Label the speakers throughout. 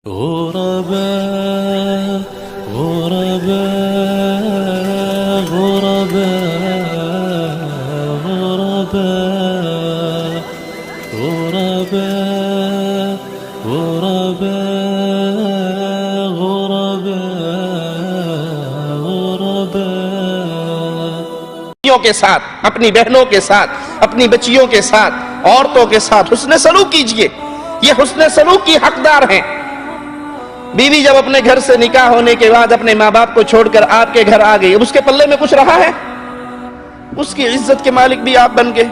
Speaker 1: غرباء غرباء غرباء غرباء غرباء غرباء غرباء
Speaker 2: کے ساتھ، اپنی بہنوں کے ساتھ، اپنی بچیوں کے ساتھ، عورتوں کے ساتھ حسن سلوک کیجئے۔ یہ حسن سلوک کی حقدار ہیں۔ بیوی جب اپنے گھر سے نکاح ہونے کے بعد اپنے ماں باپ کو چھوڑ کر آپ کے گھر آ گئی، اب اس کے پلے میں کچھ رہا ہے؟ اس کی عزت کے مالک بھی آپ بن گئے۔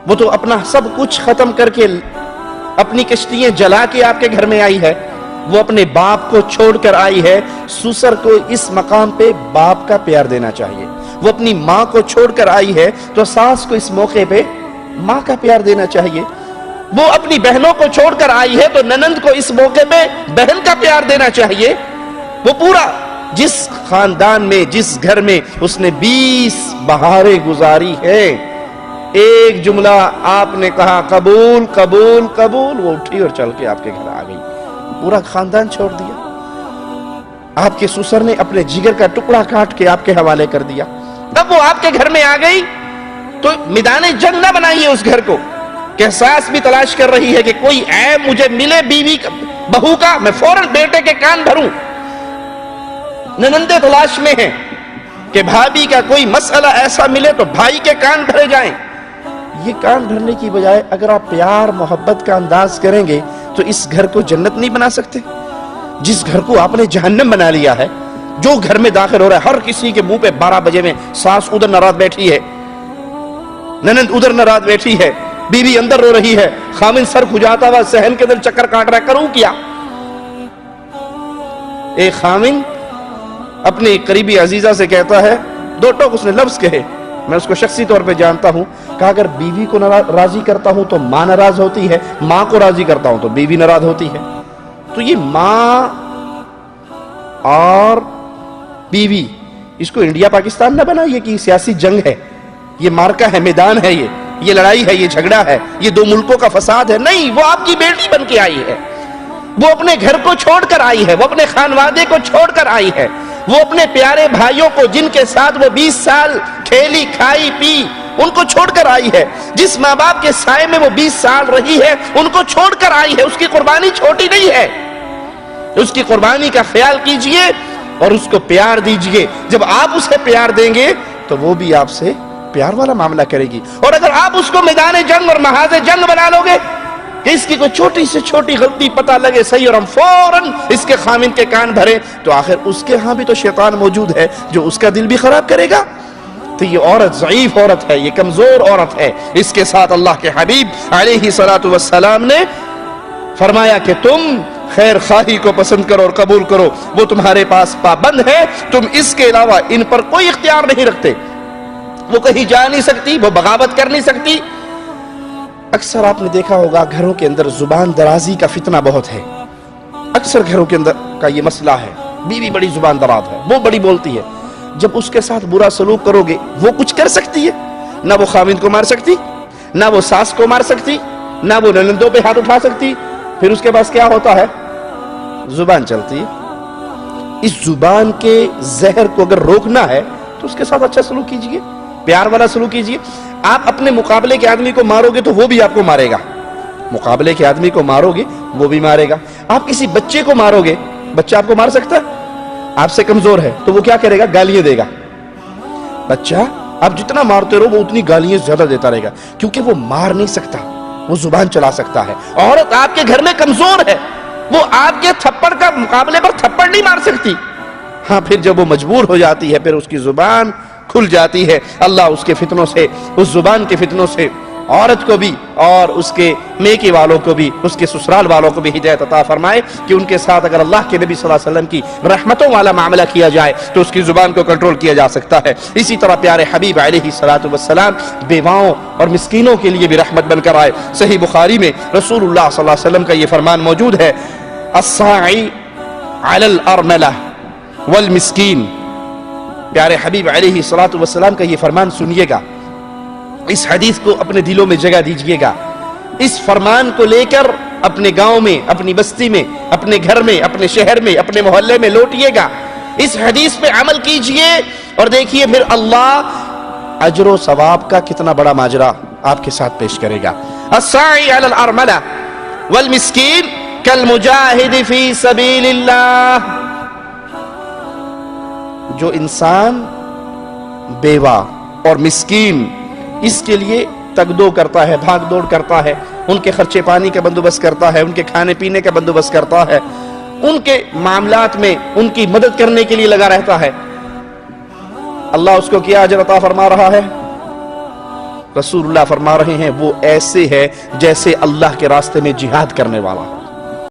Speaker 2: وہ تو اپنا سب کچھ ختم کر کے، اپنی کشتیاں جلا کے آپ کے گھر میں آئی ہے۔ وہ اپنے باپ کو چھوڑ کر آئی ہے۔ سسر کو اس مقام پہ باپ کا پیار دینا چاہیے۔ وہ اپنی ماں کو چھوڑ کر آئی ہے تو ساس کو اس موقع پہ ماں کا پیار دینا چاہیے۔ وہ اپنی بہنوں کو چھوڑ کر آئی ہے تو ننند کو اس موقع پہ بہن کا پیار دینا چاہیے۔ وہ پورا جس خاندان میں، جس گھر میں اس نے 20 بہاریں گزاری ہے، ایک جملہ آپ نے کہا قبول قبول قبول، وہ اٹھی اور چل کے آپ کے گھر آ گئی، پورا خاندان چھوڑ دیا۔ آپ کے سسر نے اپنے جگر کا ٹکڑا کاٹ کے آپ کے حوالے کر دیا۔ اب وہ آپ کے گھر میں آ گئی تو میدان جنگ نہ بنائیے اس گھر کو کہ احساس بھی تلاش کر رہی ہے کہ کوئی عیب مجھے ملے بیوی کا، بہو کا، میں فوراً بیٹے کے کان بھروں۔ ننندے تلاش میں ہیں کہ بھابی کا کوئی مسئلہ ایسا ملے تو بھائی کے کان بھرے جائیں۔ یہ کان بھرنے کی بجائے اگر آپ پیار محبت کا انداز کریں گے تو اس گھر کو جنت نہیں بنا سکتے؟ جس گھر کو آپ نے جہنم بنا لیا ہے، جو گھر میں داخل ہو رہا ہے ہر کسی کے منہ پہ 12 بجے میں ساس ادھر ناراض بیٹھی ہے، ننند ادھر ناراض بیٹھی ہے، بیوی اندر رو رہی ہے، خامن سر کھجاتا ہوا صحن کے اندر چکر کاٹ رہا ہے، کروں کیا؟ ایک خامن اپنی قریبی عزیزہ سے کہتا ہے، 2 ٹوک اس نے لفظ کہے، میں اس کو شخصی طور پہ جانتا ہوں، کہا اگر بیوی کو راضی کرتا ہوں تو ماں ناراض ہوتی ہے، ماں کو راضی کرتا ہوں تو بیوی ناراض ہوتی ہے۔ تو یہ ماں اور بیوی، اس کو انڈیا پاکستان نہ بنائیے کہ یہ سیاسی جنگ ہے، یہ مارکا ہے، میدان ہے، یہ لڑائی ہے، یہ جھگڑا ہے، یہ 2 ملکوں کا فساد ہے۔ نہیں، وہ آپ کی بیٹی بن کے آئی ہے، وہ اپنے گھر کو چھوڑ کر آئی ہے، وہ اپنے خانوادے کو چھوڑ کر آئی ہے، وہ اپنے پیارے بھائیوں کو جن کے ساتھ وہ 20 سال کھیلی کھائی پی، ان کو چھوڑ کر آئی ہے، جس ماں باپ کے سائے میں وہ 20 سال رہی ہے ان کو چھوڑ کر آئی ہے۔ اس کی قربانی چھوٹی نہیں ہے، اس کی قربانی کا خیال کیجئے اور اس کو پیار دیجئے۔ جب آپ اسے پیار دیں گے تو وہ بھی آپ سے پیار والا معاملہ کرے گی، اور اگر آپ اس کو میدان جنگ اور محاذ جنگ بنا لو گے کہ اس کی کوئی چھوٹی سے چھوٹی غلطی پتہ لگے صحیح اور ہم فوراً اس کے خامن کے کان بھرے، تو آخر اس کے ہاں بھی تو شیطان موجود ہے جو اس کا دل بھی خراب کرے گا۔ تو یہ عورت ضعیف عورت ہے، یہ کمزور عورت ہے۔ اس کے ساتھ اللہ کے حبیب علیہ السلام نے فرمایا کہ تم خیر خواہی کو پسند کرو اور قبول کرو، وہ تمہارے پاس پابند ہے، تم اس کے علاوہ ان پر کوئی اختیار نہیں رکھتے۔ وہ کہیں جا نہیں سکتی، وہ بغاوت کر نہیں سکتی۔ اکثر آپ نے دیکھا ہوگا گھروں کے اندر زبان درازی کا فتنہ بہت ہے، اکثر گھروں کے اندر کا یہ مسئلہ ہے، بیوی بڑی زبان دراز ہے، وہ بڑی بولتی ہے۔ جب اس کے ساتھ برا سلوک کرو گے وہ کچھ کر سکتی ہے؟ نہ وہ خاوند کو مار سکتی، نہ وہ ساس کو مار سکتی، نہ وہ ننندوں پہ ہاتھ اٹھا سکتی، پھر اس کے پاس کیا ہوتا ہے؟ زبان چلتی ہے۔ اس زبان کے زہر کو اگر روکنا ہے تو اس کے ساتھ اچھا سلوک کیجئے، پیار والا سلوک کیجئے۔ آپ اپنے مقابلے کے آدمی کو مارو گے تو وہ بھی آپ کو مارے گا، مقابلے کے آدمی کو مارو گے وہ بھی مارے گا۔ آپ کسی بچے کو مارو گے، بچہ آپ کو مار سکتا ہے؟ آپ سے کمزور ہے تو وہ کیا کرے گا؟ گالیاں دے گا۔ بچہ آپ جتنا مارتے رہو وہ اتنی گالیاں زیادہ دیتا رہے گا، کیونکہ وہ مار نہیں سکتا، وہ زبان چلا سکتا ہے۔ عورت آپ کے گھر میں کمزور ہے، وہ آپ کے تھپڑ کا مقابلے پر تھپڑ نہیں مار سکتی۔ ہاں، پھر جب وہ مجبور ہو جاتی ہے پھر اس کی زبان کھل جاتی ہے۔ اللہ اس کے فتنوں سے، اس زبان کے فتنوں سے عورت کو بھی اور اس کے میکے والوں کو بھی، اس کے سسرال والوں کو بھی ہدایت عطا فرمائے کہ ان کے ساتھ اگر اللہ کے نبی صلی اللہ علیہ وسلم کی رحمتوں والا معاملہ کیا جائے تو اس کی زبان کو کنٹرول کیا جا سکتا ہے۔ اسی طرح پیارے حبیب علیہ السلام بیواؤں اور مسکینوں کے لیے بھی رحمت بن کر آئے۔ صحیح بخاری میں رسول اللہ صلی اللہ علیہ وسلم کا یہ فرمان موجود ہے، الساعی علی الارملہ والمسکین۔ پیارے حبیب علیہ السلام کا یہ فرمان سنیے گا، اس حدیث کو اپنے دلوں میں جگہ دیجئے گا۔ اس فرمان کو لے کر اپنے گاؤں میں، اپنی بستی میں، اپنے گھر میں، اپنے شہر میں، اپنے محلے میں لوٹیے گا، اس حدیث پہ عمل کیجئے اور دیکھیے پھر اللہ اجر و ثواب کا کتنا بڑا ماجرا آپ کے ساتھ پیش کرے گا۔ الساعی علی الارملہ والمسکین کالمجاہد فی سبیل اللہ۔ جو انسان بیوہ اور مسکین اس کے لیے تگدو کرتا ہے، بھاگ دوڑ کرتا ہے، ان کے خرچے پانی کا بندوبست کرتا ہے، ان کے کھانے پینے کا بندوبست کرتا ہے، ان کے معاملات میں ان کی مدد کرنے کے لیے لگا رہتا ہے، اللہ اس کو کیا اجر عطا فرما رہا ہے؟ رسول اللہ فرما رہے ہیں وہ ایسے ہے جیسے اللہ کے راستے میں جہاد کرنے والا ہے۔